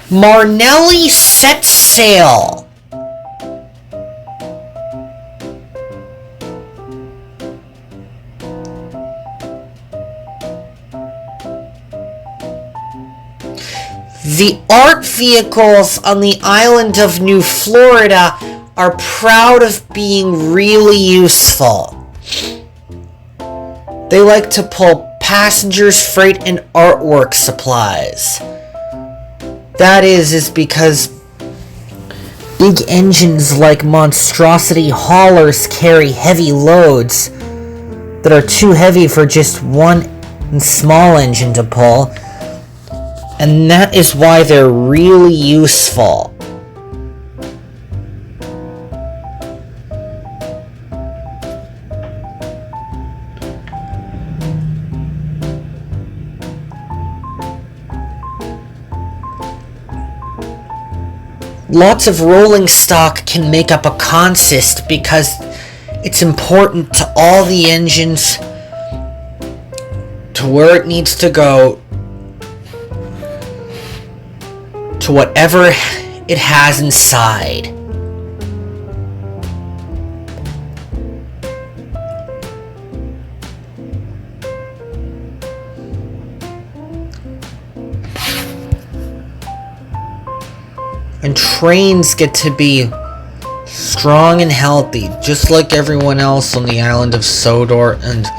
Marneli set sail. The art vehicles on the island of New Florida are proud of being really useful. They like to pull passengers, freight, and artwork supplies. That is because big engines like monstrosity haulers carry heavy loads that are too heavy for just one small engine to pull. And that is why they're really useful. Lots of rolling stock can make up a consist because it's important to all the engines to where it needs to go, to whatever it has inside. And trains get to be strong and healthy, just like everyone else on the island of Sodor and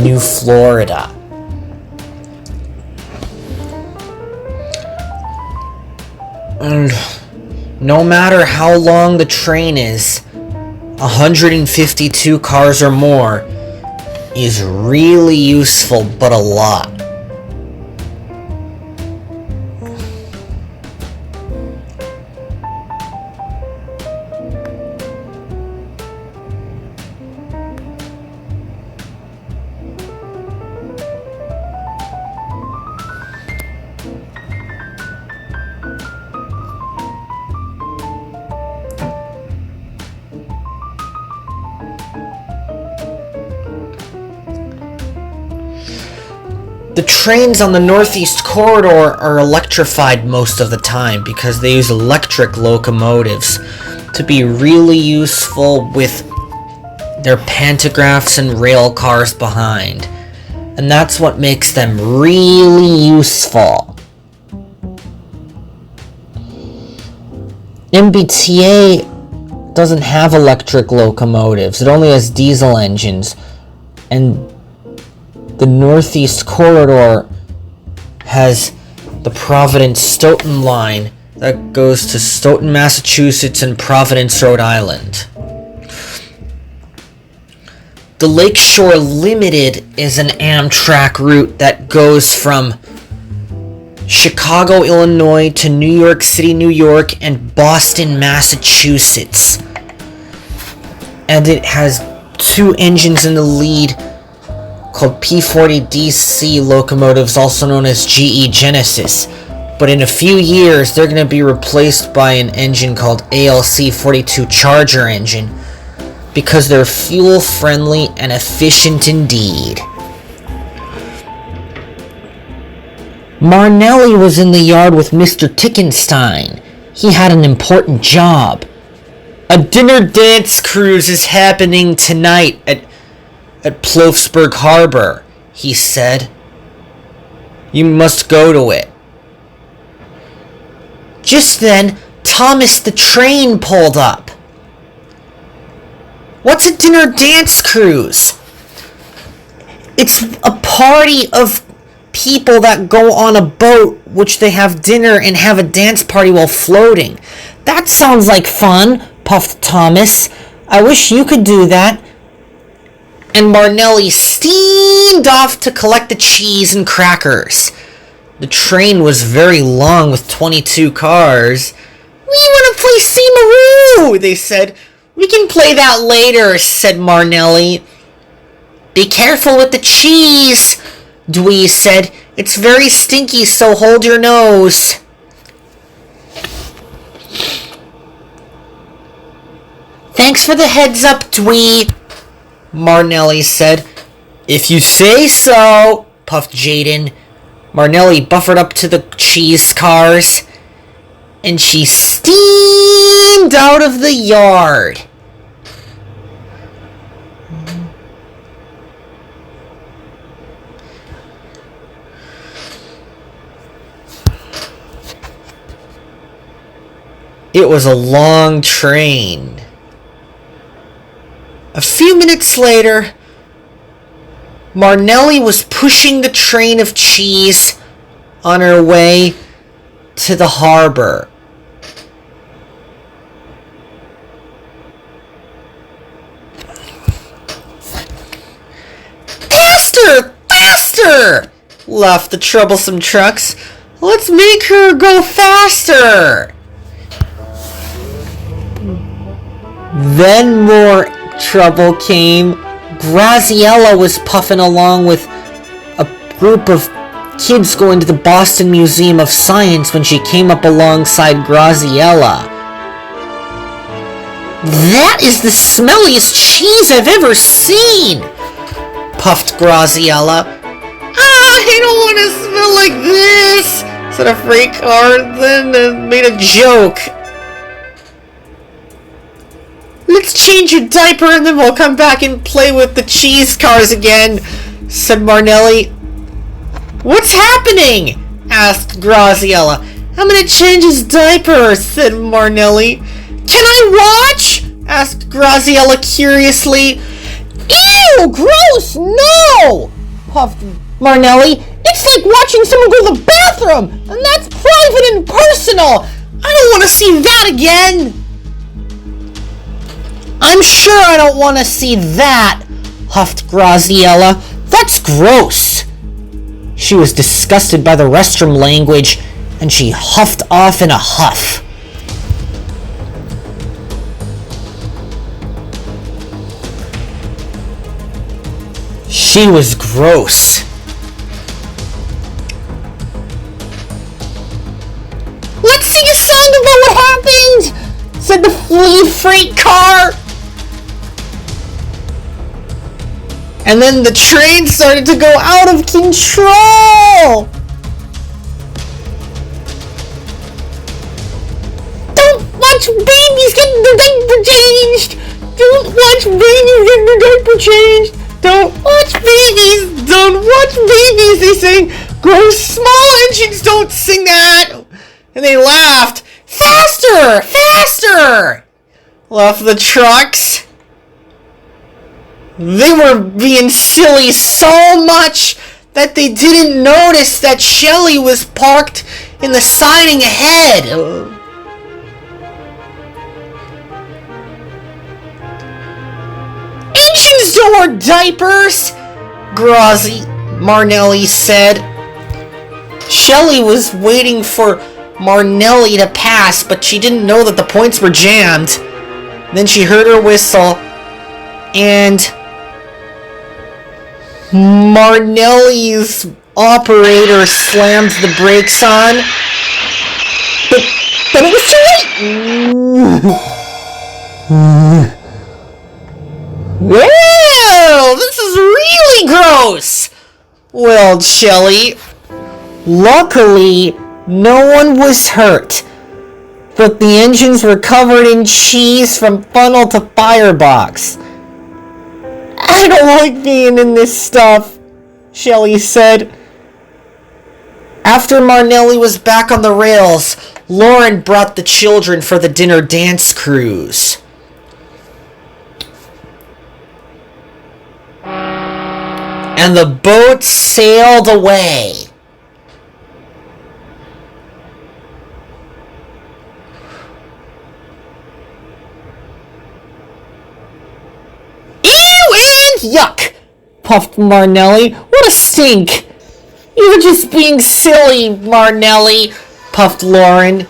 New Florida. And no matter how long the train is, 152 cars or more is really useful, but a lot. The trains on the Northeast Corridor are electrified most of the time because they use electric locomotives to be really useful with their pantographs and rail cars behind. And that's what makes them really useful. MBTA doesn't have electric locomotives. It only has diesel engines. And the Northeast Corridor has the Providence-Stoughton line that goes to Stoughton, Massachusetts and Providence, Rhode Island. The Lakeshore Limited is an Amtrak route that goes from Chicago, Illinois to New York City, New York and Boston, Massachusetts. And it has two engines in the lead called P40DC locomotives, also known as GE Genesis. But in a few years, they're going to be replaced by an engine called ALC42 Charger engine because they're fuel-friendly and efficient indeed. Marneli was in the yard with Mr. Tickenstein. He had an important job. A dinner dance cruise is happening tonight at Plofsburg Harbor, he said. You must go to it. Just then, Thomas the train pulled up. What's a dinner dance cruise? It's a party of people that go on a boat, which they have dinner and have a dance party while floating. That sounds like fun, puffed Thomas. I wish you could do that. And Marneli steamed off to collect the cheese and crackers. The train was very long with 22 cars. We want to play See-Maroo, they said. We can play that later, said Marneli. Be careful with the cheese, Dwee said. It's very stinky, so hold your nose. Thanks for the heads up, Dwee, Marneli said. If you say so, puffed Jaden. Marneli buffered up to the cheese cars. and she steamed out of the yard. It was a long train. A few minutes later, Marneli was pushing the train of cheese on her way to the harbor. Faster! Faster! Laughed the troublesome trucks. Let's make her go faster! Then more trouble came. Graziella was puffing along with a group of kids going to the Boston Museum of Science when she came up alongside Graziella. That is the smelliest cheese I've ever seen, puffed Graziella. I don't want to smell like this, said a freight car, then made a joke. Let's change your diaper and then we'll come back and play with the cheese cars again, said Marneli. What's happening? Asked Graziella. I'm gonna change his diaper, said Marneli. Can I watch? Asked Graziella curiously. Ew, gross, no! Puffed Marneli. It's like watching someone go to the bathroom, and that's private and personal. I don't want to see that again. I'm sure I don't want to see that, huffed Graziella. That's gross. She was disgusted by the restroom language, and she huffed off in a huff. She was gross. Let's sing a song about what happened, said the flea freight car. And then the train started to go out of control. Don't watch babies getting their diaper changed. Don't watch babies getting their diaper changed. Don't watch babies. Don't watch babies, they sing. Gross small engines don't sing that. And they laughed. Faster! Faster! Laughed the trucks. They were being silly so much that they didn't notice that Shelley was parked in the siding ahead. Engines don't wear diapers, Marneli said. Shelley was waiting for Marneli to pass, but she didn't know that the points were jammed. Then she heard her whistle, and Marneli's operator slammed the brakes on, but it was too late! Well, this is really gross, wailed Shelley. Luckily, no one was hurt, but the engines were covered in cheese from funnel to firebox. I don't like being in this stuff, Shelley said. After Marneli was back on the rails, Lauren brought the children for the dinner dance cruise. And the boat sailed away. Yuck, puffed Marneli. What a stink. You're just being silly, Marneli, puffed Lauren.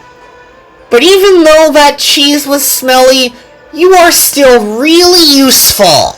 But even though that cheese was smelly, you are still really useful.